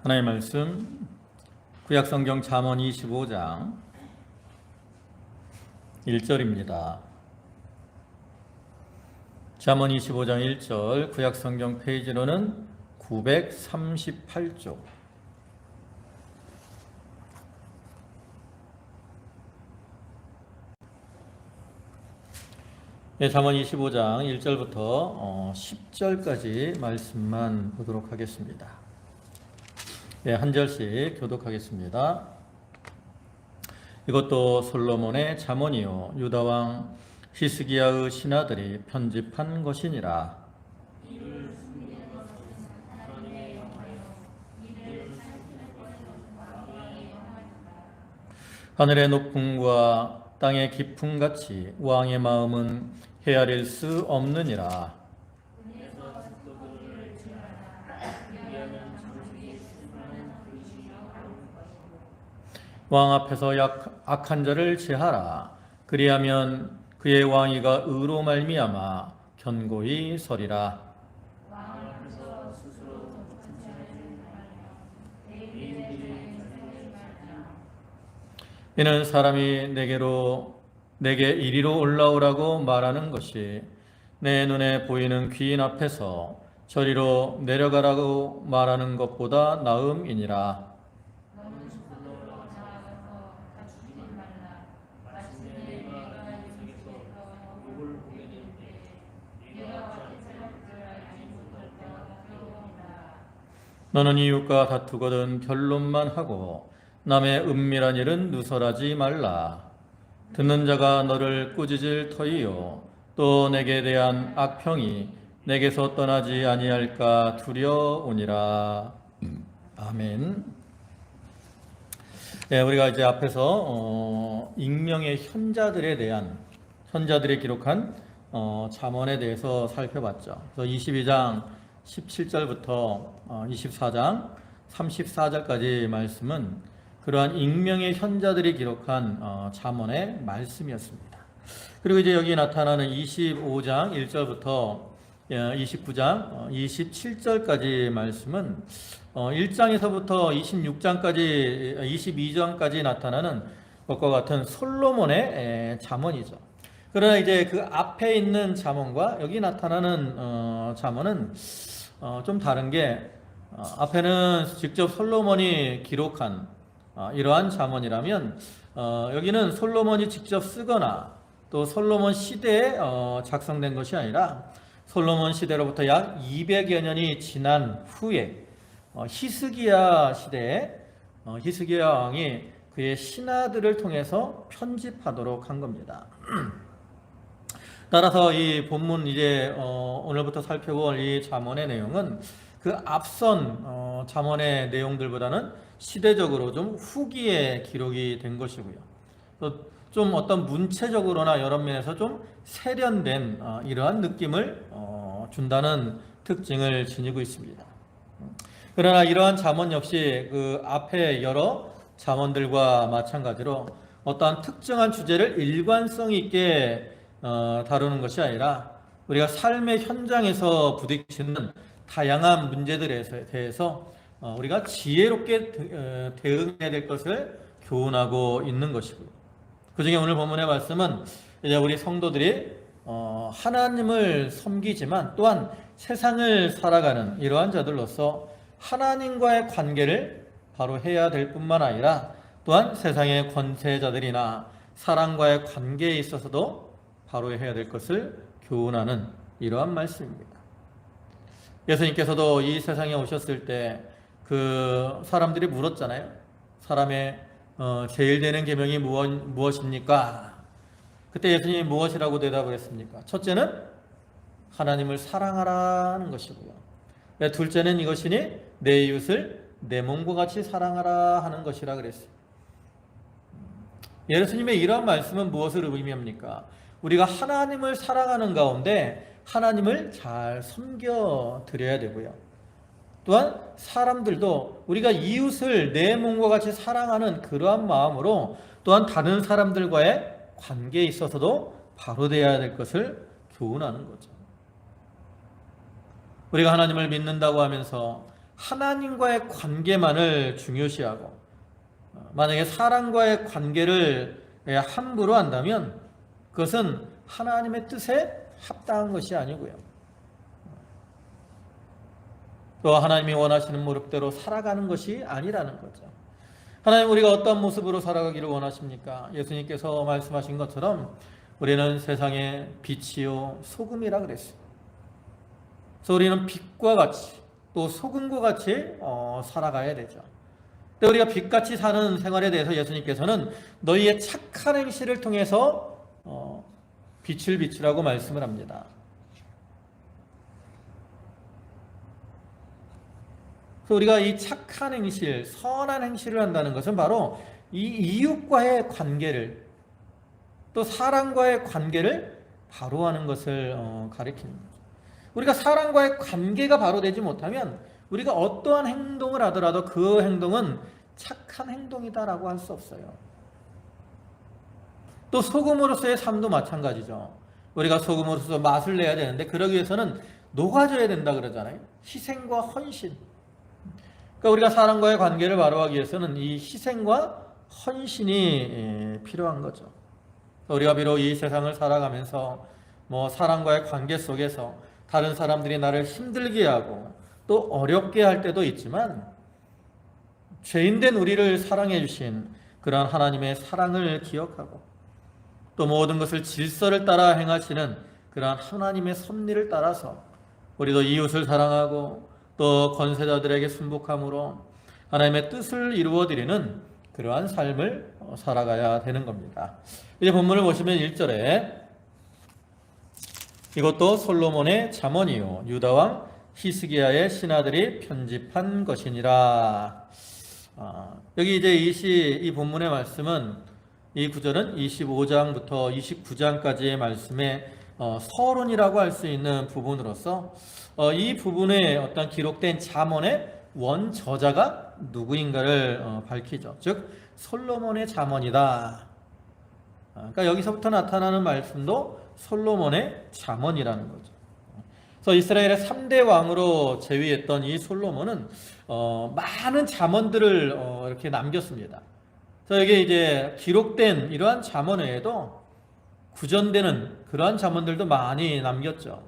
하나님의 말씀 구약성경 잠언 25장 1절입니다. 잠언 25장 1절 구약성경 페이지로는 938쪽. 잠언 25장 1절부터 10절까지 말씀만 보도록 하겠습니다. 한 절씩 교독하겠습니다. 이것도 솔로몬의 잠언이요 유다왕 히스기야의 신하들이 편집한 것이니라. 하늘의 높음과 땅의 깊음같이 왕의 마음은 헤아릴 수 없느니라. 왕 앞에서 악한 자를 제하라. 그리하면 그의 왕위가 의로 말미암아 견고히 서리라. 이는 사람이 내게 이리로 올라오라고 말하는 것이 내 눈에 보이는 귀인 앞에서 저리로 내려가라고 말하는 것보다 나음이니라. 너는 이웃과 다투거든 변론만 하고 남의 은밀한 일은 누설하지 말라. 듣는 자가 너를 꾸짖을 터이요 또 내게 대한 악평이 내게서 떠나지 아니할까 두려우니라. 아멘. 우리가 이제 앞에서 익명의 현자들에 기록한 잠언에 대해서 살펴봤죠. 그래서 22장 17절부터 24장 34절까지 말씀은 그러한 익명의 현자들이 기록한 잠언의 말씀이었습니다. 그리고 이제 여기 나타나는 25장 1절부터 29장 27절까지 말씀은 1장에서부터 26장까지 22장까지 나타나는 것과 같은 솔로몬의 잠언이죠. 그러나 이제 그 앞에 있는 잠언과 여기 나타나는 잠언은 좀 다른 게 앞에는 직접 솔로몬이 기록한 이러한 잠언이라면 여기는 솔로몬이 직접 쓰거나 또 솔로몬 시대에 작성된 것이 아니라 솔로몬 시대로부터 약 200여 년이 지난 후에 히스기야 시대에 히스기야 왕이 그의 신하들을 통해서 편집하도록 한 겁니다. 따라서 이 본문 이제 오늘부터 살펴볼 이 잠언의 내용은 그 앞선 잠언의 내용들보다는 시대적으로 좀 후기에 기록이 된 것이고요. 또 좀 어떤 문체적으로나 여러 면에서 좀 세련된 이러한 느낌을 준다는 특징을 지니고 있습니다. 그러나 이러한 잠언 역시 그 앞에 여러 잠언들과 마찬가지로 어떠한 특정한 주제를 일관성 있게 다루는 것이 아니라 우리가 삶의 현장에서 부딪히는 다양한 문제들에 대해서 우리가 지혜롭게 대응해야 될 것을 교훈하고 있는 것이고요. 그중에 오늘 본문의 말씀은 이제 우리 성도들이 하나님을 섬기지만 또한 세상을 살아가는 이러한 자들로서 하나님과의 관계를 바로 해야 될 뿐만 아니라 또한 세상의 권세자들이나 사람과의 관계에 있어서도 바로 해야 될 것을 교훈하는 이러한 말씀입니다. 예수님께서도 이 세상에 오셨을 때 그 사람들이 물었잖아요. 사람의 제일 되는 계명이 무엇입니까? 그때 예수님이 무엇이라고 대답을 했습니까? 첫째는 하나님을 사랑하라는 것이고요. 둘째는 이것이니 내 이웃을 내 몸과 같이 사랑하라 하는 것이라 그랬어요. 예수님의 이러한 말씀은 무엇을 의미합니까? 우리가 하나님을 사랑하는 가운데 하나님을 잘 섬겨 드려야 되고요. 또한 사람들도 우리가 이웃을 내 몸과 같이 사랑하는 그러한 마음으로 또한 다른 사람들과의 관계에 있어서도 바로 되어야 될 것을 교훈하는 거죠. 우리가 하나님을 믿는다고 하면서 하나님과의 관계만을 중요시하고 만약에 사람과의 관계를 함부로 한다면 그것은 하나님의 뜻에 합당한 것이 아니고요. 또 하나님이 원하시는 모습대로 살아가는 것이 아니라는 거죠. 하나님 우리가 어떤 모습으로 살아가기를 원하십니까? 예수님께서 말씀하신 것처럼 우리는 세상의 빛이요 소금이라 그랬어요. 그래서 우리는 빛과 같이 또 소금과 같이 살아가야 되죠. 근데 우리가 빛같이 사는 생활에 대해서 예수님께서는 너희의 착한 행실을 통해서 빛을 비추라고 말씀을 합니다. 그래서 우리가 이 착한 행실, 선한 행실을 한다는 것은 바로 이 이웃과의 관계를 또 사람과의 관계를 바로 하는 것을 가리킵니다. 우리가 사람과의 관계가 바로 되지 못하면 우리가 어떠한 행동을 하더라도 그 행동은 착한 행동이다라고 할 수 없어요. 또 소금으로서의 삶도 마찬가지죠. 우리가 소금으로서 맛을 내야 되는데 그러기 위해서는 녹아져야 된다 그러잖아요. 희생과 헌신. 그러니까 우리가 사람과의 관계를 바로 하기 위해서는 이 희생과 헌신이 필요한 거죠. 우리가 비록 이 세상을 살아가면서 사람과의 관계 속에서 다른 사람들이 나를 힘들게 하고 또 어렵게 할 때도 있지만 죄인된 우리를 사랑해 주신 그러한 하나님의 사랑을 기억하고 또 모든 것을 질서를 따라 행하시는 그러한 하나님의 섭리를 따라서 우리도 이웃을 사랑하고 또 권세자들에게 순복함으로 하나님의 뜻을 이루어드리는 그러한 삶을 살아가야 되는 겁니다. 이제 본문을 보시면 1절에 이것도 솔로몬의 잠언이요 유다왕 히스기야의 신하들이 편집한 것이니라. 여기 이제 이 본문의 말씀은 이 구절은 25장부터 29장까지의 말씀의 서론이라고 할 수 있는 부분으로서 이 부분에 어떤 기록된 잠언의 원 저자가 누구인가를 밝히죠. 즉 솔로몬의 잠언이다. 그러니까 여기서부터 나타나는 말씀도 솔로몬의 잠언이라는 거죠. 그래서 이스라엘의 3대 왕으로 재위했던 이 솔로몬은 많은 잠언들을 이렇게 남겼습니다. 그래서 여기 이제 기록된 이러한 잠언 외에도 구전되는 그러한 잠언들도 많이 남겼죠.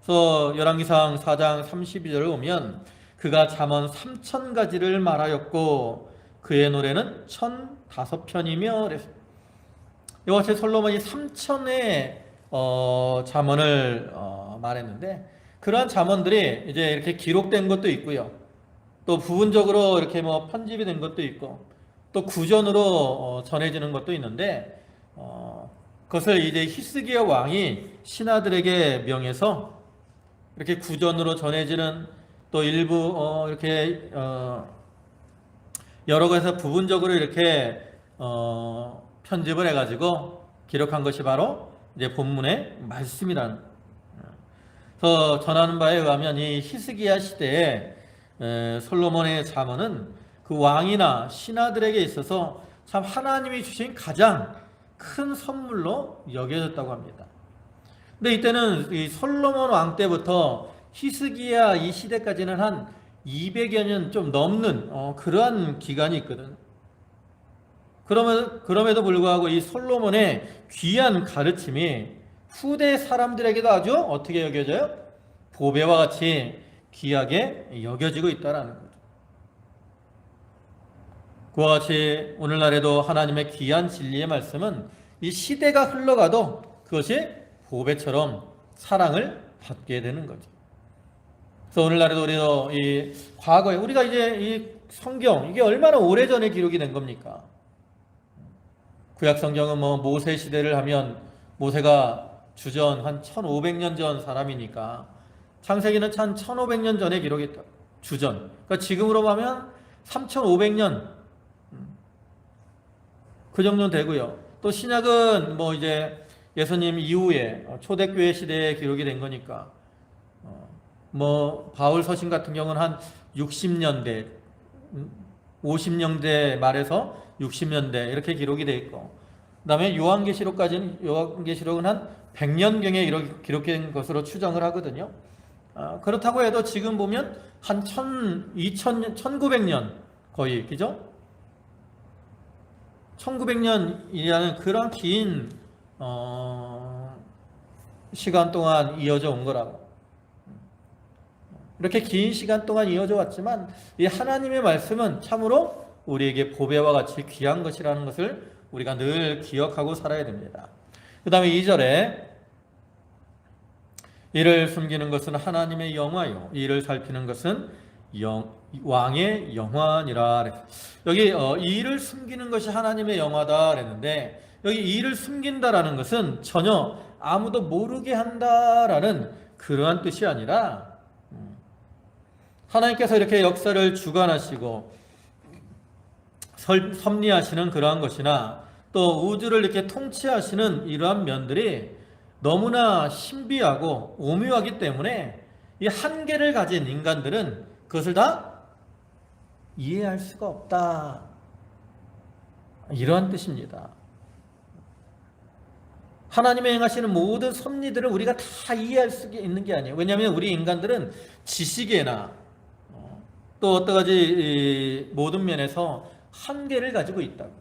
그래서 열왕기상 4장 32절을 보면 그가 잠언 3,000가지를 말하였고 그의 노래는 1,005편이며 이와 같이 솔로몬이 3,000의 잠언을 말했는데 그러한 잠언들이 이제 이렇게 기록된 것도 있고요. 또 부분적으로 이렇게 편집이 된 것도 있고 또 구전으로 전해지는 것도 있는데 그것을 이제 히스기야 왕이 신하들에게 명해서 이렇게 구전으로 전해지는 또 일부 이렇게 여러 곳에서 부분적으로 이렇게 편집을 해가지고 기록한 것이 바로 이제 본문의 말씀이라는. 그래서 전하는 바에 의하면 이 히스기야 시대에 솔로몬의 잠언은 그 왕이나 신하들에게 있어서 참 하나님이 주신 가장 큰 선물로 여겨졌다고 합니다. 근데 이때는 이 솔로몬 왕 때부터 히스기야 이 시대까지는 한 200여 년 좀 넘는 그러한 기간이 있거든. 그럼에도 불구하고 이 솔로몬의 귀한 가르침이 후대 사람들에게도 아주 어떻게 여겨져요? 보배와 같이 귀하게 여겨지고 있다는 거죠. 그와 같이 오늘날에도 하나님의 귀한 진리의 말씀은 이 시대가 흘러가도 그것이 보배처럼 사랑을 받게 되는 거죠. 그래서 오늘날에도 우리도 이 과거에 우리가 이제 이 성경 이게 얼마나 오래전에 기록이 된 겁니까? 구약 성경은 모세 시대를 하면 모세가 주전 한 1500년 전 사람이니까 창세기는 한 1500년 전에 기록했다. 주전. 그러니까 지금으로 보면 3500년 그 정도 되고요. 또 신약은 이제 예수님 이후에 초대교회 시대에 기록이 된 거니까 바울 서신 같은 경우는 한 60년대 50년대 말에서 60년대 이렇게 기록이 되어 있고 그다음에 요한계시록은 한 100년경에 이렇게 기록된 것으로 추정을 하거든요. 그렇다고 해도 지금 보면 한 2000년, 1900년 거의, 그죠? 1900년이라는 그런 긴 시간 동안 이어져 온 거라고. 이렇게 긴 시간 동안 이어져 왔지만 이 하나님의 말씀은 참으로 우리에게 보배와 같이 귀한 것이라는 것을 우리가 늘 기억하고 살아야 됩니다. 그 다음에 2절에 이를 숨기는 것은 하나님의 영화요 이를 살피는 것은 왕의 영화니라. 여기 이를 숨기는 것이 하나님의 영화다 그랬는데, 여기 이를 숨긴다라는 것은 전혀 아무도 모르게 한다라는 그러한 뜻이 아니라, 하나님께서 이렇게 역사를 주관하시고 섭리하시는 그러한 것이나 또 우주를 이렇게 통치하시는 이러한 면들이 너무나 신비하고 오묘하기 때문에 이 한계를 가진 인간들은 그것을 다 이해할 수가 없다, 이러한 뜻입니다. 하나님의 행하시는 모든 섭리들을 우리가 다 이해할 수 있는 게 아니에요. 왜냐하면 우리 인간들은 지식에나 또 어떤 가지 모든 면에서 한계를 가지고 있다고.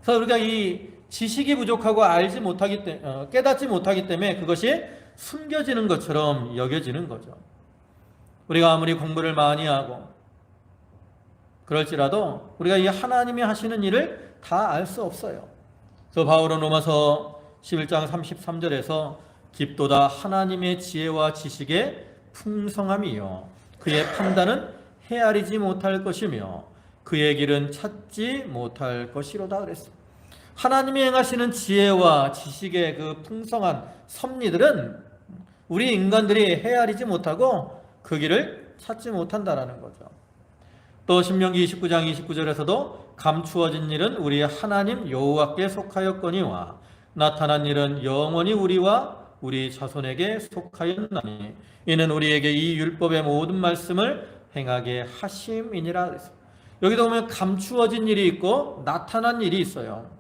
그래서 우리가 이 지식이 부족하고 알지 못하기 때문에, 깨닫지 못하기 때문에 그것이 숨겨지는 것처럼 여겨지는 거죠. 우리가 아무리 공부를 많이 하고 그럴지라도 우리가 이 하나님이 하시는 일을 다 알 수 없어요. 그래서 바울은 로마서 11장 33절에서 깊도다 하나님의 지혜와 지식의 풍성함이요 그의 판단은 헤아리지 못할 것이며 그의 길은 찾지 못할 것이로다 그랬습니다. 하나님이 행하시는 지혜와 지식의 그 풍성한 섭리들은 우리 인간들이 헤아리지 못하고 그 길을 찾지 못한다라는 거죠. 또 신명기 29장 29절에서도 감추어진 일은 우리 하나님 여호와께 속하였거니와 나타난 일은 영원히 우리와 우리 자손에게 속하였나니 이는 우리에게 이 율법의 모든 말씀을 행하게 하심이니라 그랬습니다. 여기도 보면 감추어진 일이 있고 나타난 일이 있어요.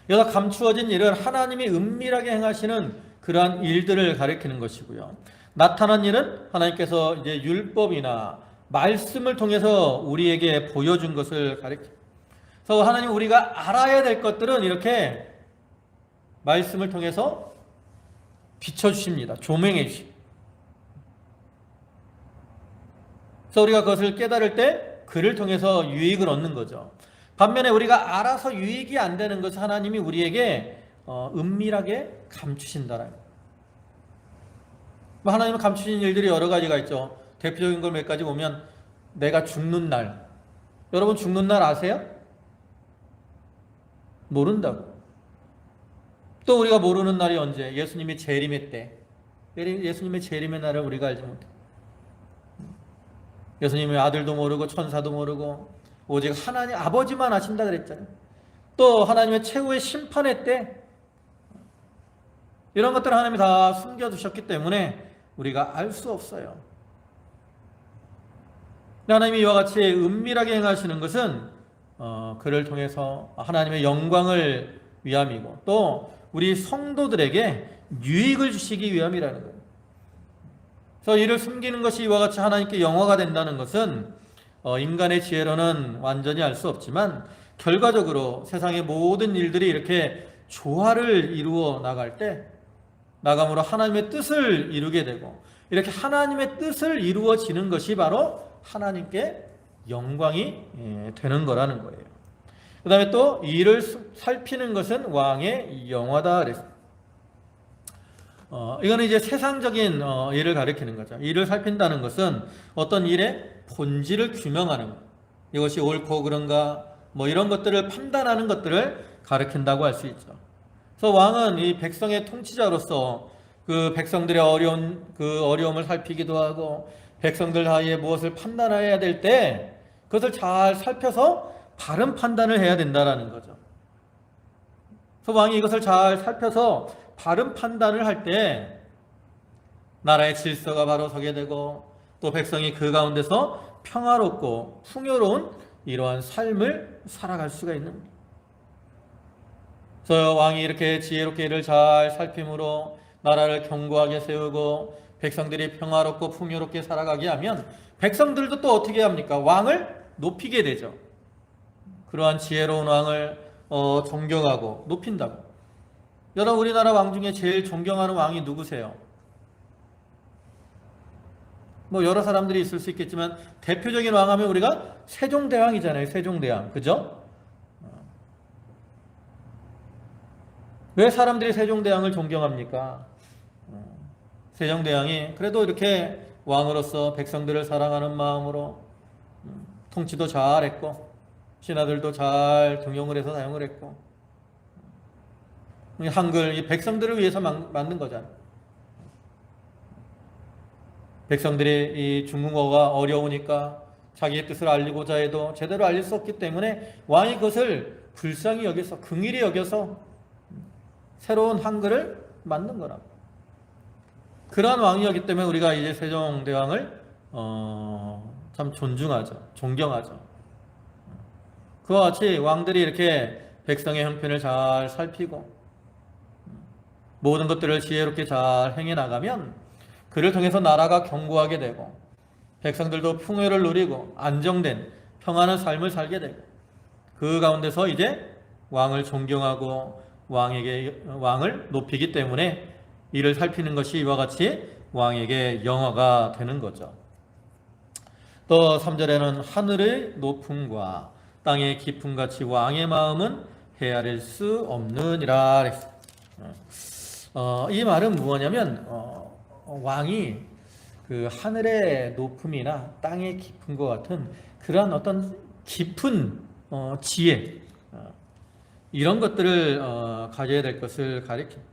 여기서 감추어진 일은 하나님이 은밀하게 행하시는 그러한 일들을 가리키는 것이고요. 나타난 일은 하나님께서 이제 율법이나 말씀을 통해서 우리에게 보여준 것을 가리킵니다. 그래서 하나님 우리가 알아야 될 것들은 이렇게 말씀을 통해서 비춰주십니다. 조명해 주십니다. 그래서 우리가 그것을 깨달을 때 그를 통해서 유익을 얻는 거죠. 반면에 우리가 알아서 유익이 안 되는 것을 하나님이 우리에게 은밀하게 감추신다라는 거예요. 하나님은 감추신 일들이 여러 가지가 있죠. 대표적인 걸 몇 가지 보면 내가 죽는 날. 여러분 죽는 날 아세요? 모른다고. 또 우리가 모르는 날이 언제? 예수님이 재림의 때. 예수님의 재림의 날을 우리가 알지 못해. 예수님의 아들도 모르고 천사도 모르고 오직 하나님 아버지만 아신다 그랬잖아요. 또 하나님의 최후의 심판의 때, 이런 것들을 하나님이 다 숨겨두셨기 때문에 우리가 알 수 없어요. 하나님이 이와 같이 은밀하게 행하시는 것은 그를 통해서 하나님의 영광을 위함이고 또 우리 성도들에게 유익을 주시기 위함이라는 거예요. 그래서 이를 숨기는 것이 이와 같이 하나님께 영화가 된다는 것은 인간의 지혜로는 완전히 알 수 없지만 결과적으로 세상의 모든 일들이 이렇게 조화를 이루어 나갈 때 나감으로 하나님의 뜻을 이루게 되고 이렇게 하나님의 뜻을 이루어지는 것이 바로 하나님께 영광이 되는 거라는 거예요. 그 다음에 또 이를 살피는 것은 왕의 영화다 그랬습니다. 이거는 이제 세상적인 일을 가리키는 거죠. 일을 살핀다는 것은 어떤 일의 본질을 규명하는 것, 이것이 옳고 그런가 뭐 이런 것들을 판단하는 것들을 가리킨다고 할 수 있죠. 그래서 왕은 이 백성의 통치자로서 그 백성들의 어려움을 살피기도 하고 백성들 사이에 무엇을 판단해야 될 때 그것을 잘 살펴서 바른 판단을 해야 된다라는 거죠. 그래서 왕이 이것을 잘 살펴서 바른 판단을 할 때 나라의 질서가 바로 서게 되고 또 백성이 그 가운데서 평화롭고 풍요로운 이러한 삶을 살아갈 수가 있는 거예요. 그래서 왕이 이렇게 지혜롭게 이를 잘 살핌으로 나라를 견고하게 세우고 백성들이 평화롭고 풍요롭게 살아가게 하면 백성들도 또 어떻게 합니까? 왕을 높이게 되죠. 그러한 지혜로운 왕을 존경하고 높인다고. 여러분, 우리나라 왕 중에 제일 존경하는 왕이 누구세요? 뭐 여러 사람들이 있을 수 있겠지만 대표적인 왕 하면 우리가 세종대왕이잖아요. 세종대왕. 그죠? 왜 사람들이 세종대왕을 존경합니까? 세종대왕이 그래도 이렇게 왕으로서 백성들을 사랑하는 마음으로 통치도 잘했고 신하들도 잘 등용을 해서 사용을 했고 한글 이 백성들을 위해서 만든 거잖아요. 백성들이 이 중국어가 어려우니까 자기의 뜻을 알리고자 해도 제대로 알릴 수 없기 때문에 왕이 그것을 불쌍히 여겨서 긍일히 여겨서 새로운 한글을 만든 거라고. 그러한 왕이었기 때문에 우리가 이제 세종대왕을 참 존중하죠. 존경하죠. 그와 같이 왕들이 이렇게 백성의 형편을 잘 살피고 모든 것들을 지혜롭게 잘 행해 나가면 그를 통해서 나라가 견고하게 되고 백성들도 풍요를 누리고 안정된 평안한 삶을 살게 되고 그 가운데서 이제 왕을 존경하고 왕을 높이기 때문에 이를 살피는 것이 이와 같이 왕에게 영화가 되는 거죠. 또 3절에는 하늘의 높음과 땅의 깊음같이 왕의 마음은 헤아릴 수 없느니라. 이 말은 무엇냐면 왕이 그 하늘의 높음이나 땅의 깊음과 같은 그러한 어떤 깊은 지혜 이런 것들을 가져야 될 것을 가리킵니다.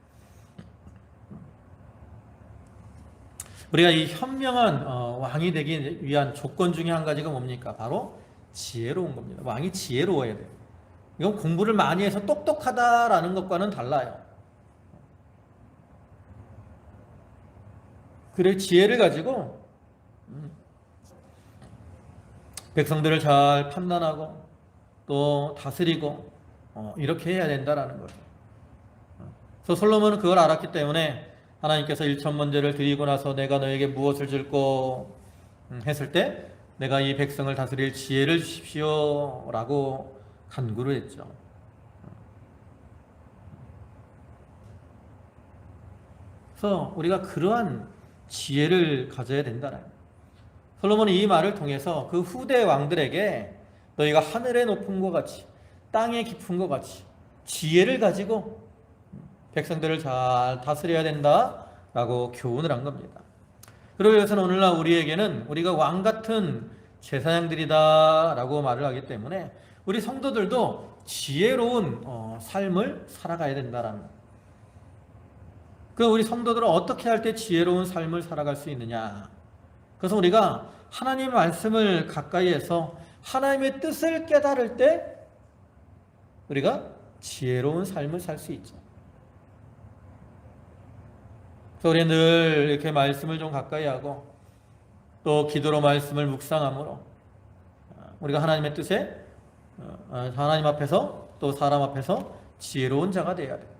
우리가 이 현명한 왕이 되기 위한 조건 중에 한 가지가 뭡니까? 바로 지혜로운 겁니다. 왕이 지혜로워야 돼요. 이건 공부를 많이 해서 똑똑하다라는 것과는 달라요. 그래 지혜를 가지고 백성들을 잘 판단하고 또 다스리고 이렇게 해야 된다라는 거죠. 그래서 솔로몬은 그걸 알았기 때문에 하나님께서 일천번제를 드리고 나서 내가 너에게 무엇을 줄고 했을 때 내가 이 백성을 다스릴 지혜를 주십시오 라고 간구를 했죠. 그래서 우리가 그러한 지혜를 가져야 된다는 솔로몬이 이 말을 통해서 그 후대 왕들에게 너희가 하늘의 높음과 같이 땅의 깊음과 같이 지혜를 가지고 백성들을 잘 다스려야 된다라고 교훈을 한 겁니다. 그러기 위해서는 오늘날 우리에게는 우리가 왕 같은 제사장들이다라고 말을 하기 때문에 우리 성도들도 지혜로운 삶을 살아가야 된다라는 거예요. 그럼 우리 성도들은 어떻게 할 때 지혜로운 삶을 살아갈 수 있느냐? 그래서 우리가 하나님의 말씀을 가까이에서 하나님의 뜻을 깨달을 때 우리가 지혜로운 삶을 살 수 있죠. 그래서 우리는 늘 이렇게 말씀을 좀 가까이 하고 또 기도로 말씀을 묵상함으로 우리가 하나님의 뜻에 하나님 앞에서 또 사람 앞에서 지혜로운 자가 되어야 돼요.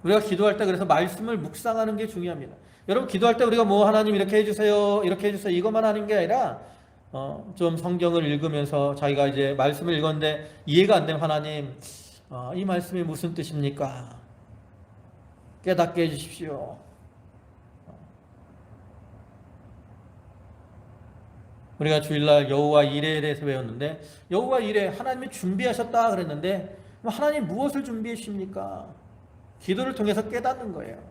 우리가 기도할 때 그래서 말씀을 묵상하는 게 중요합니다. 여러분 기도할 때 우리가 뭐 하나님 이렇게 해주세요 이렇게 해주세요 이것만 하는 게 아니라 좀 성경을 읽으면서 자기가 이제 말씀을 읽었는데 이해가 안 되면 하나님 이 말씀이 무슨 뜻입니까? 깨닫게 해주십시오. 우리가 주일날 여호와 이레에 대해서 배웠는데 여호와 이레 하나님이 준비하셨다 그랬는데 하나님 무엇을 준비해 주십니까? 기도를 통해서 깨닫는 거예요.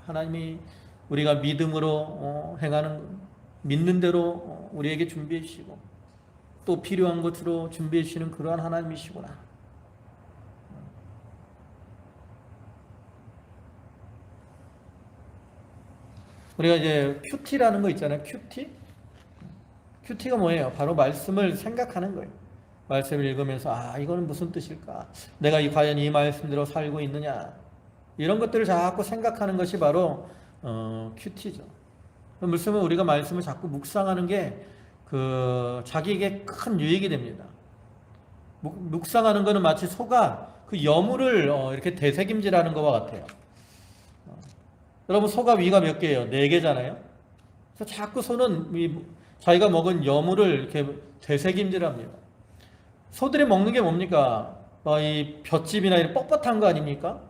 하나님이 우리가 믿음으로 행하는 믿는 대로 우리에게 준비해 주시고 또 필요한 것으로 준비해 주시는 그러한 하나님이시구나. 우리가 이제 큐티라는 거 있잖아요. 큐티가 뭐예요? 바로 말씀을 생각하는 거예요. 말씀을 읽으면서 이거는 무슨 뜻일까? 내가 과연 이 말씀대로 살고 있느냐? 이런 것들을 자꾸 생각하는 것이 바로 큐티죠. 말씀은 우리가 말씀을 자꾸 묵상하는 게 자기에게 큰 유익이 됩니다. 묵상하는 것은 마치 소가 그 여물을 이렇게 되새김질하는 것과 같아요. 여러분 소가 위가 몇 개예요? 4개잖아요. 그래서 자꾸 소는 자기가 먹은 여물을 이렇게 되새김질합니다. 소들이 먹는 게 뭡니까? 이 볏짚이나 이런 뻣뻣한 거 아닙니까?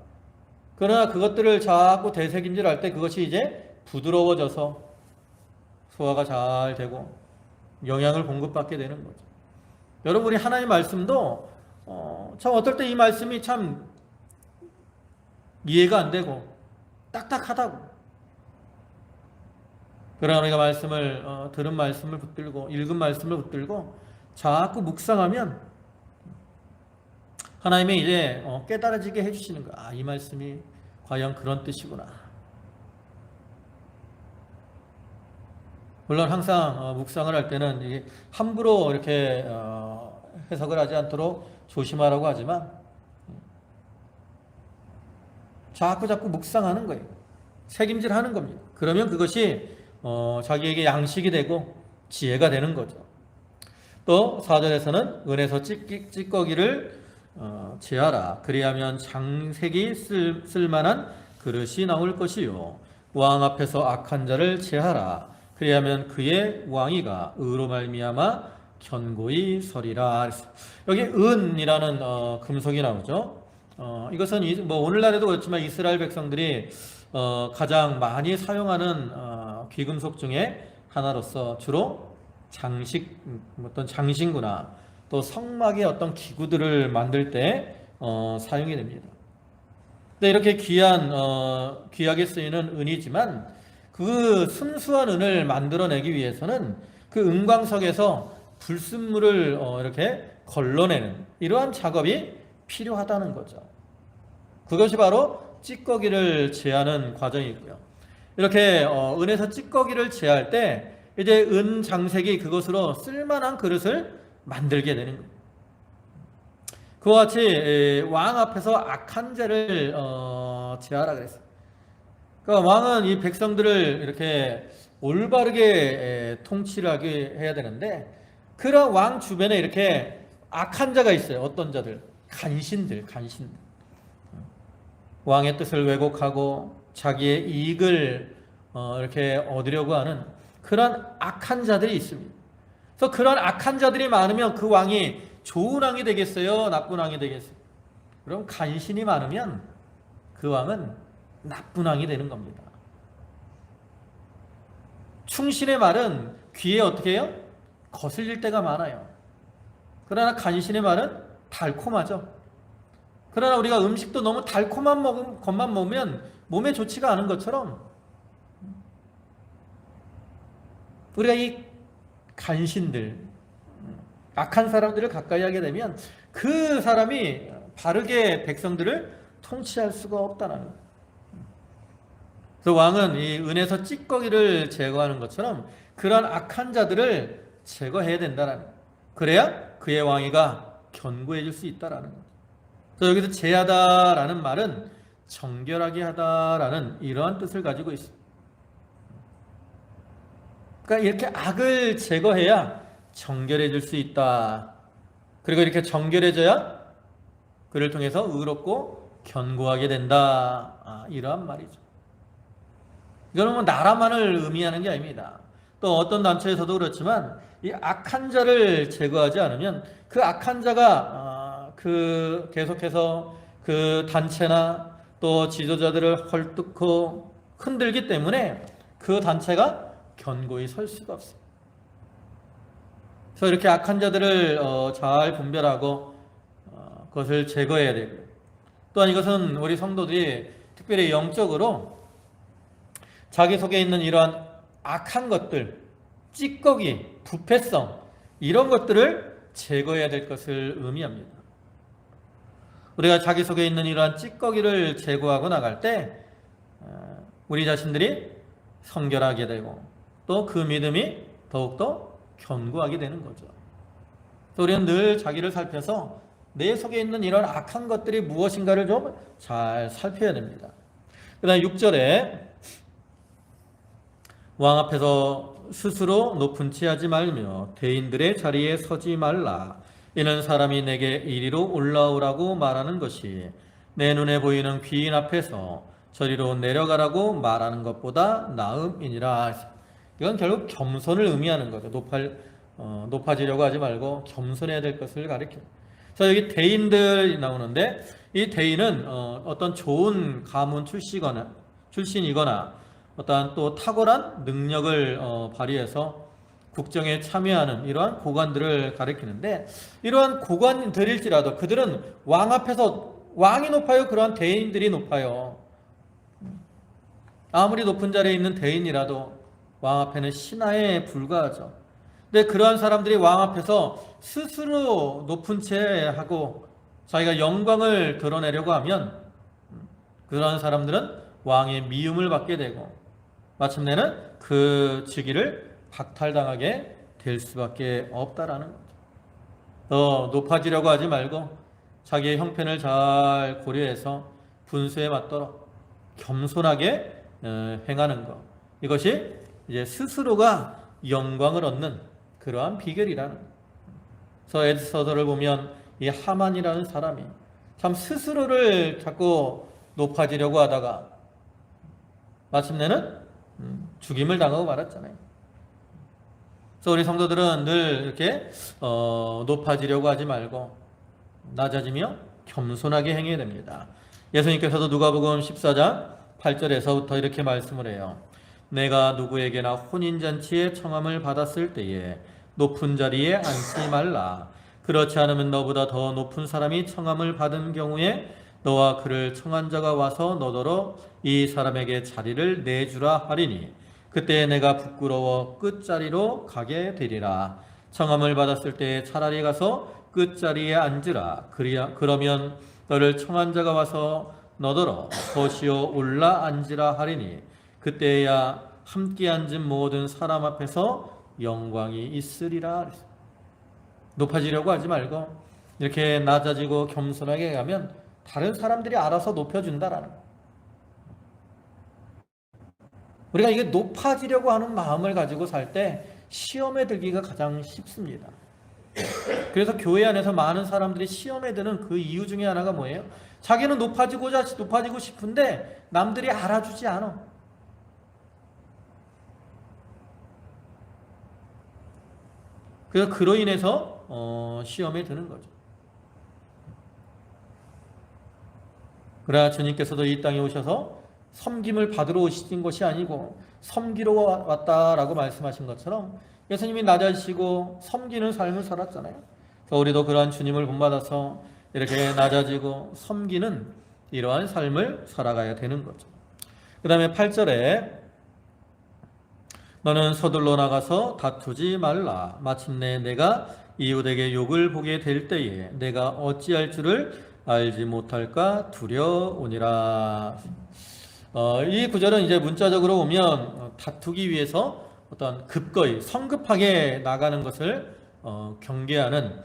그러나 그것들을 자꾸 되새김질할 때 그것이 이제 부드러워져서 소화가 잘 되고 영양을 공급받게 되는 거죠. 여러분이 하나님 말씀도 참 어떨 때 이 말씀이 참 이해가 안 되고 딱딱하다고. 그러나 우리가 말씀을 들은 말씀을 붙들고 읽은 말씀을 붙들고 자꾸 묵상하면 하나님이 이제 깨달아지게 해주시는 거야. 아, 이 말씀이 과연 그런 뜻이구나. 물론 항상 묵상을 할 때는 이게 함부로 이렇게 해석을 하지 않도록 조심하라고 하지만 자꾸 묵상하는 거예요. 책임질하는 겁니다. 그러면 그것이 자기에게 양식이 되고 지혜가 되는 거죠. 또 4절에서는 은에서 찌꺼기를 제하라. 그리하면 장색이 쓸만한 그릇이 나올 것이요. 왕 앞에서 악한 자를 제하라. 그리하면 그의 왕위가 의로 말미암아 견고히 서리라. 여기 은이라는 금속이 나오죠. 이것은 뭐 오늘날에도 그렇지만 이스라엘 백성들이 가장 많이 사용하는 귀금속 중에 하나로서 주로 어떤 장신구나 또 성막의 어떤 기구들을 만들 때 사용이 됩니다. 근데 이렇게 귀하게 쓰이는 은이지만 그 순수한 은을 만들어내기 위해서는 그 은광석에서 불순물을 이렇게 걸러내는 이러한 작업이 필요하다는 거죠. 그것이 바로 찌꺼기를 제하는 과정이고요. 이렇게 은에서 찌꺼기를 제할 때 이제 은 장색이 그것으로 쓸만한 그릇을 만들게 되는 거예요. 그와 같이 왕 앞에서 악한 죄를 제하라 그랬어요. 그러니까 왕은 이 백성들을 이렇게 올바르게 통치를 하게 해야 되는데 그런 왕 주변에 이렇게 악한 자가 있어요. 어떤 자들? 간신들. 왕의 뜻을 왜곡하고 자기의 이익을 이렇게 얻으려고 하는 그런 악한 자들이 있습니다. 그래서 그런 악한 자들이 많으면 그 왕이 좋은 왕이 되겠어요? 나쁜 왕이 되겠어요? 그럼 간신이 많으면 그 왕은 나쁜 왕이 되는 겁니다. 충신의 말은 귀에 어떻게 해요? 거슬릴 때가 많아요. 그러나 간신의 말은 달콤하죠. 그러나 우리가 음식도 너무 달콤한 것만 먹으면 몸에 좋지가 않은 것처럼 우리가 이 간신들, 악한 사람들을 가까이 하게 되면 그 사람이 바르게 백성들을 통치할 수가 없다는 거예요. 그래서 왕은 이 은에서 찌꺼기를 제거하는 것처럼 그런 악한 자들을 제거해야 된다는 거예요. 그래야 그의 왕위가 견고해질 수 있다라는 거예요. 그래서 여기서 제하다라는 말은 정결하게 하다라는 이러한 뜻을 가지고 있습니다. 그러니까 이렇게 악을 제거해야 정결해질 수 있다. 그리고 이렇게 정결해져야 그를 통해서 의롭고 견고하게 된다. 이러한 말이죠. 이거는 뭐 나라만을 의미하는 게 아닙니다. 또 어떤 단체에서도 그렇지만 이 악한 자를 제거하지 않으면 그 악한 자가 계속해서 그 단체나 또 지도자들을 헐뜯고 흔들기 때문에 그 단체가 견고히 설 수가 없습니다. 그래서 이렇게 악한 자들을 잘 분별하고 그것을 제거해야 되고요. 또한 이것은 우리 성도들이 특별히 영적으로 자기 속에 있는 이러한 악한 것들, 찌꺼기, 부패성 이런 것들을 제거해야 될 것을 의미합니다. 우리가 자기 속에 있는 이러한 찌꺼기를 제거하고 나갈 때 우리 자신들이 성결하게 되고 또 그 믿음이 더욱더 견고하게 되는 거죠. 그래서 우리는 늘 자기를 살펴서 내 속에 있는 이런 악한 것들이 무엇인가를 좀 잘 살펴야 됩니다. 그 다음에 6절에 왕 앞에서 스스로 높은 치 하지 말며 대인들의 자리에 서지 말라. 이는 사람이 내게 이리로 올라오라고 말하는 것이 내 눈에 보이는 귀인 앞에서 저리로 내려가라고 말하는 것보다 나음이니라. 이건 결국 겸손을 의미하는 거죠. 높아지려고 하지 말고 겸손해야 될 것을 가리켜요. 그래서 여기 대인들이 나오는데, 이 대인은 어떤 좋은 가문 출신이거나 어떠한 또 탁월한 능력을 발휘해서 국정에 참여하는 이러한 고관들을 가리키는데, 이러한 고관들일지라도 그들은 왕 앞에서 왕이 높아요? 그러한 대인들이 높아요? 아무리 높은 자리에 있는 대인이라도 왕 앞에는 신하에 불과하죠. 근데 그러한 사람들이 왕 앞에서 스스로 높은 채 하고 자기가 영광을 드러내려고 하면 그러한 사람들은 왕의 미움을 받게 되고 마침내는 그 직위를 박탈당하게 될 수밖에 없다라는 거죠. 더 높아지려고 하지 말고 자기의 형편을 잘 고려해서 분수에 맞도록 겸손하게 행하는 것, 이것이 이제 스스로가 영광을 얻는 그러한 비결이라는 거예요. 그래서 에스더서를 보면 이 하만이라는 사람이 참 스스로를 자꾸 높아지려고 하다가 마침내는 죽임을 당하고 말았잖아요. 그래서 우리 성도들은 늘 이렇게 높아지려고 하지 말고 낮아지며 겸손하게 행해야 됩니다. 예수님께서도 누가복음 14장 8절에서부터 이렇게 말씀을 해요. 내가 누구에게나 혼인잔치에 청함을 받았을 때에 높은 자리에 앉지 말라. 그렇지 않으면 너보다 더 높은 사람이 청함을 받은 경우에 너와 그를 청한 자가 와서 너더러 이 사람에게 자리를 내주라 하리니 그때 내가 부끄러워 끝자리로 가게 되리라. 청함을 받았을 때에 차라리 가서 끝자리에 앉으라. 그러면 너를 청한 자가 와서 너더러 거시어 올라 앉으라 하리니 그때야 함께 앉은 모든 사람 앞에서 영광이 있으리라. 높아지려고 하지 말고 이렇게 낮아지고 겸손하게 가면 다른 사람들이 알아서 높여준다라는 거예요. 우리가 이게 높아지려고 하는 마음을 가지고 살 때 시험에 들기가 가장 쉽습니다. 그래서 교회 안에서 많은 사람들이 시험에 드는 그 이유 중에 하나가 뭐예요? 자기는 높아지고 싶은데 남들이 알아주지 않아. 그래서 그로 인해서 시험에 드는 거죠. 그러나 주님께서도 이 땅에 오셔서 섬김을 받으러 오신 것이 아니고 섬기러 왔다라고 말씀하신 것처럼 예수님이 낮아지시고 섬기는 삶을 살았잖아요. 그래서 우리도 그러한 주님을 본받아서 이렇게 낮아지고 섬기는 이러한 삶을 살아가야 되는 거죠. 그 다음에 8절에 너는 서둘러 나가서 다투지 말라. 마침내 내가 이웃에게 욕을 보게 될 때에 내가 어찌할 줄을 알지 못할까 두려우니라. 이 구절은 이제 문자적으로 보면 다투기 위해서 어떤 급거이 성급하게 나가는 것을 경계하는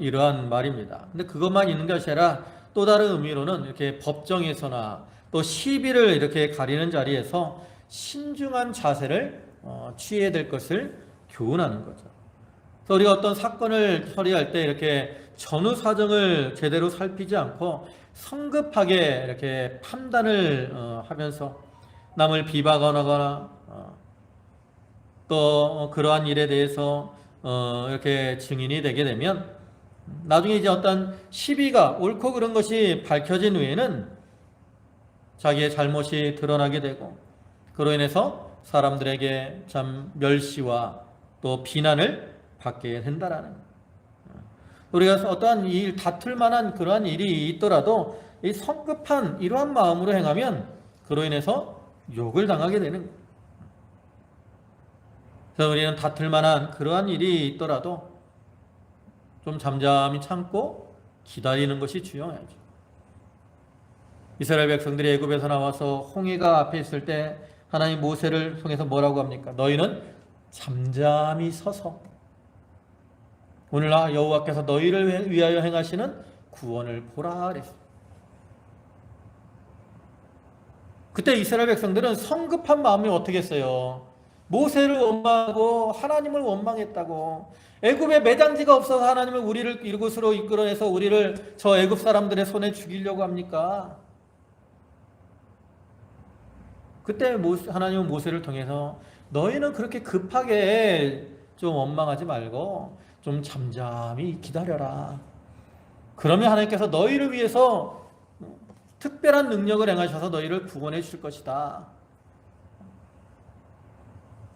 이러한 말입니다. 근데 그것만 있는 것이 아니라 또 다른 의미로는 이렇게 법정에서나 또 시비를 이렇게 가리는 자리에서 신중한 자세를 취해야 될 것을 교훈하는 거죠. 그래서 우리가 어떤 사건을 처리할 때 이렇게 전후 사정을 제대로 살피지 않고 성급하게 이렇게 판단을 하면서 남을 비방하거나 또 그러한 일에 대해서 이렇게 증인이 되게 되면 나중에 이제 어떤 시비가 옳고 그런 것이 밝혀진 후에는 자기의 잘못이 드러나게 되고 그로 인해서 사람들에게 참 멸시와 또 비난을 받게 된다라는 거예요. 우리가 어떠한 일 다툴 만한 그러한 일이 있더라도 이 성급한 이러한 마음으로 행하면 그로 인해서 욕을 당하게 되는 거예요. 그래서 우리는 다툴 만한 그러한 일이 있더라도 좀 잠잠히 참고 기다리는 것이 중요하죠. 이스라엘 백성들이 애굽에서 나와서 홍해가 앞에 있을 때 하나님 모세를 통해서 뭐라고 합니까? 너희는 잠잠히 서서 오늘 여호와께서 너희를 위하여 행하시는 구원을 보라 그랬어요. 그때 이스라엘 백성들은 성급한 마음이 어떻게 했어요? 모세를 원망하고 하나님을 원망했다고. 애굽에 매장지가 없어서 하나님은 우리를 이곳으로 이끌어내서 우리를 저 애굽 사람들의 손에 죽이려고 합니까? 그때 하나님은 모세를 통해서 너희는 그렇게 급하게 좀 원망하지 말고 좀 잠잠히 기다려라. 그러면 하나님께서 너희를 위해서 특별한 능력을 행하셔서 너희를 구원해 주실 것이다.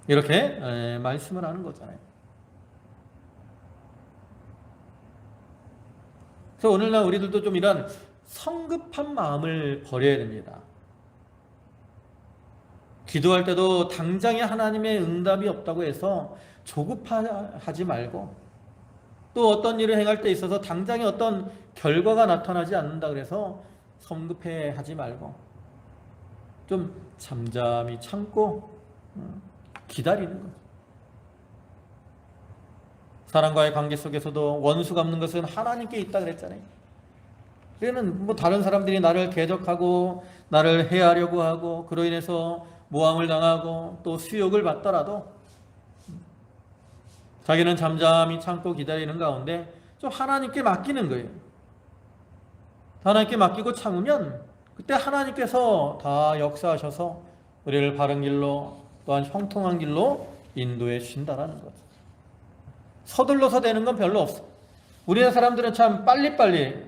이렇게 말씀을 하는 거잖아요. 그래서 오늘날 우리들도 좀 이런 성급한 마음을 버려야 됩니다. 기도할 때도 당장에 하나님의 응답이 없다고 해서 조급하지 말고, 또 어떤 일을 행할 때 있어서 당장에 어떤 결과가 나타나지 않는다 그래서 성급해 하지 말고 좀 잠잠히 참고 기다리는 거죠. 사람과의 관계 속에서도 원수 갚는 것은 하나님께 있다 그랬잖아요. 그러면 뭐 다른 사람들이 나를 대적하고 나를 해하려고 하고 그로 인해서 모함을 당하고 또 수욕을 받더라도 자기는 잠잠히 참고 기다리는 가운데 좀 하나님께 맡기는 거예요. 하나님께 맡기고 참으면 그때 하나님께서 다 역사하셔서 우리를 바른 길로 또한 형통한 길로 인도해 주신다라는 거죠. 서둘러서 되는 건 별로 없어. 우리나라 사람들은 참 빨리빨리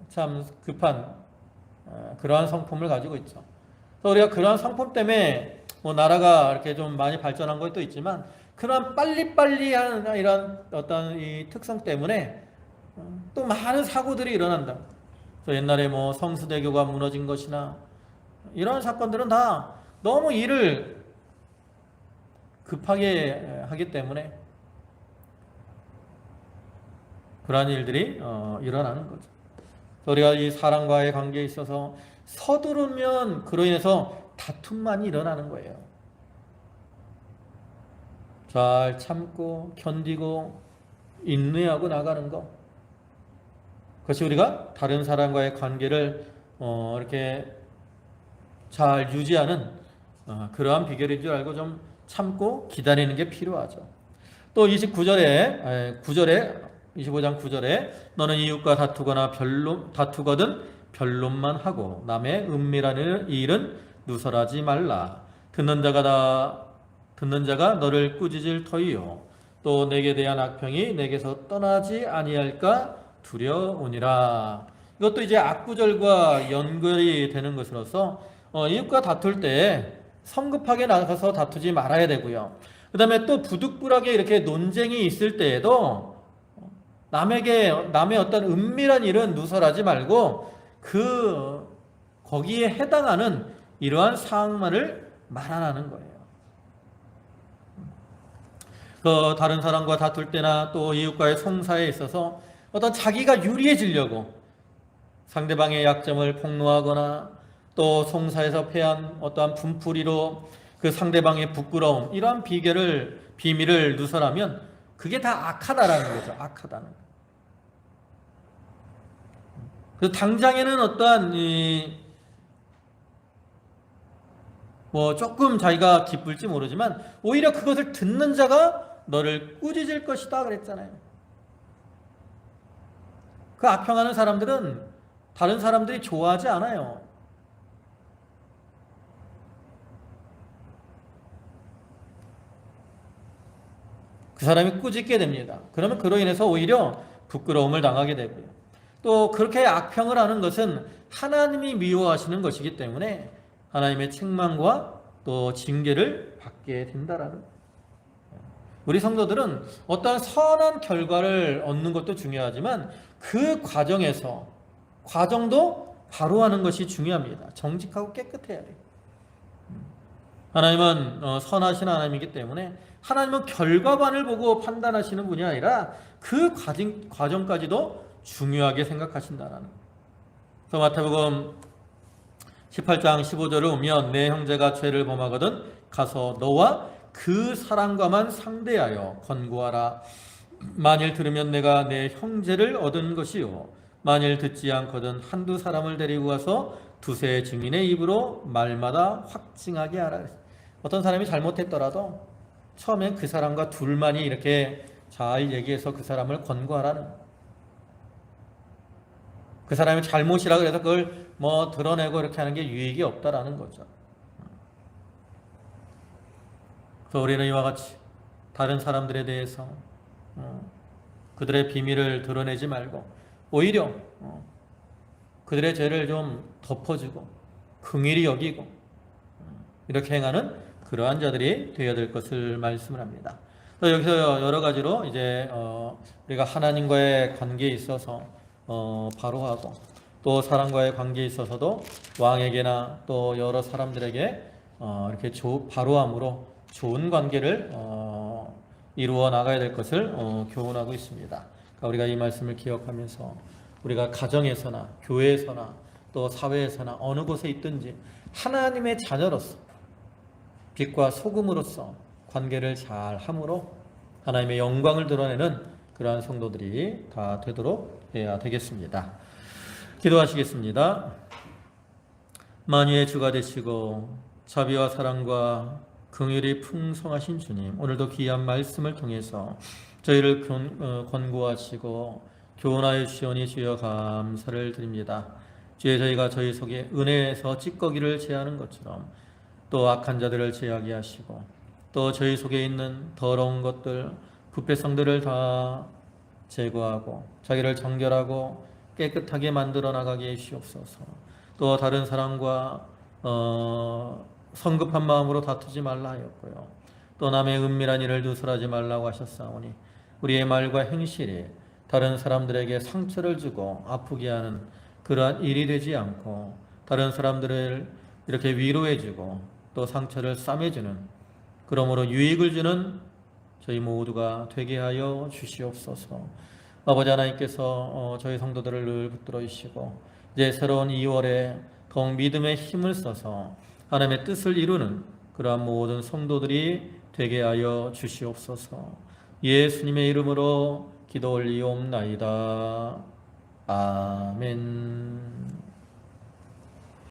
참 급한 그러한 성품을 가지고 있죠. 그래서 우리가 그러한 성품 때문에 뭐 나라가 이렇게 좀 많이 발전한 것도 있지만 그러한 빨리빨리한 이런 어떤 이 특성 때문에 또 많은 사고들이 일어난다. 그래서 옛날에 뭐 성수대교가 무너진 것이나 이런 사건들은 다 너무 일을 급하게 하기 때문에 그러한 일들이 일어나는 거죠. 우리가 이 사람과의 관계에 있어서 서두르면 그로 인해서 다툼만이 일어나는 거예요. 잘 참고 견디고 인내하고 나가는 것, 그것이 우리가 다른 사람과의 관계를 이렇게 잘 유지하는 그러한 비결인 줄 알고 좀 참고 기다리는 게 필요하죠. 또 25장 9절에 너는 이웃과 다투거든 변론만 하고 남의 은밀한 일은 누설하지 말라. 듣는 자가 너를 꾸짖을 터이요 또 내게 대한 악평이 내게서 떠나지 아니할까 두려우니라. 이것도 이제 악구절과 연결이 되는 것으로서 이웃과 다툴 때 성급하게 나가서 다투지 말아야 되고요. 그 다음에 또 부득불하게 이렇게 논쟁이 있을 때에도 남의 어떤 은밀한 일은 누설하지 말고 거기에 해당하는 이러한 사항만을 말하는 거예요. 다른 사람과 다툴 때나 또 이웃과의 송사에 있어서 어떤 자기가 유리해지려고 상대방의 약점을 폭로하거나 또 송사에서 패한 어떠한 분풀이로 그 상대방의 부끄러움, 이러한 비밀을 누설하면 그게 다 악하다라는 거죠. 악하다는. 그래서 당장에는 어떠한 조금 자기가 기쁠지 모르지만 오히려 그것을 듣는 자가 너를 꾸짖을 것이다 그랬잖아요. 그 악평하는 사람들은 다른 사람들이 좋아하지 않아요. 그 사람이 꾸짖게 됩니다. 그러면 그로 인해서 오히려 부끄러움을 당하게 되고요. 또 그렇게 악평을 하는 것은 하나님이 미워하시는 것이기 때문에 하나님의 책망과 또 징계를 받게 된다라는 거예요. 우리 성도들은 어떠한 선한 결과를 얻는 것도 중요하지만 그 과정도 바로 하는 것이 중요합니다. 정직하고 깨끗해야 돼요. 하나님은 선하신 하나님이기 때문에 하나님은 결과만을 보고 판단하시는 분이 아니라 그 과정까지도 중요하게 생각하신다라는 거예요. 그래서 마태복음 18장 15절을 보면 내 형제가 죄를 범하거든 가서 너와 그 사람과만 상대하여 권고하라. 만일 들으면 내가 내 형제를 얻은 것이요 만일 듣지 않거든 한두 사람을 데리고 가서 두세 증인의 입으로 말마다 확증하게 하라. 어떤 사람이 잘못했더라도 처음엔 그 사람과 둘만이 이렇게 잘 얘기해서 그 사람을 권고하라는 거예요. 그 사람이 잘못이라 그래서 그걸 드러내고 이렇게 하는 게 유익이 없다라는 거죠. 그래서 우리는 이와 같이 다른 사람들에 대해서 그들의 비밀을 드러내지 말고 오히려 그들의 죄를 좀 덮어주고 긍휼히 여기고 이렇게 행하는 그러한 자들이 되어야 될 것을 말씀을 합니다. 여기서 여러 가지로 이제 우리가 하나님과의 관계에 있어서 바로하고 또 사람과의 관계에 있어서도 왕에게나 또 여러 사람들에게 이렇게 바로함으로 좋은 관계를 이루어 나가야 될 것을 교훈하고 있습니다. 그러니까 우리가 이 말씀을 기억하면서 우리가 가정에서나 교회에서나 또 사회에서나 어느 곳에 있든지 하나님의 자녀로서 빛과 소금으로서 관계를 잘 함으로 하나님의 영광을 드러내는 그러한 성도들이 다 되도록 해야 되겠습니다. 기도하시겠습니다. 만유의 주가 되시고 자비와 사랑과 긍휼이 풍성하신 주님, 오늘도 귀한 말씀을 통해서 저희를 권고하시고 교훈하여 주시오니 주여 감사를 드립니다. 주여, 저희가 저희 속에 은혜에서 찌꺼기를 제하는 것처럼 또 악한 자들을 제하게 하시고 또 저희 속에 있는 더러운 것들, 부패성들을 다 제거하고 자기를 정결하고 깨끗하게 만들어 나가게 해주시옵소서. 또 다른 사람과 성급한 마음으로 다투지 말라 하였고요. 또 남의 은밀한 일을 누설하지 말라고 하셨사오니 우리의 말과 행실이 다른 사람들에게 상처를 주고 아프게 하는 그러한 일이 되지 않고 다른 사람들을 이렇게 위로해주고 또 상처를 싸매주는, 그러므로 유익을 주는 저희 모두가 되게 하여 주시옵소서. 아버지 하나님께서 저희 성도들을 늘 붙들어 주시고 이제 새로운 2월에 더욱 믿음의 힘을 써서 하나님의 뜻을 이루는 그러한 모든 성도들이 되게 하여 주시옵소서. 예수님의 이름으로 기도 올리옵나이다. 아멘.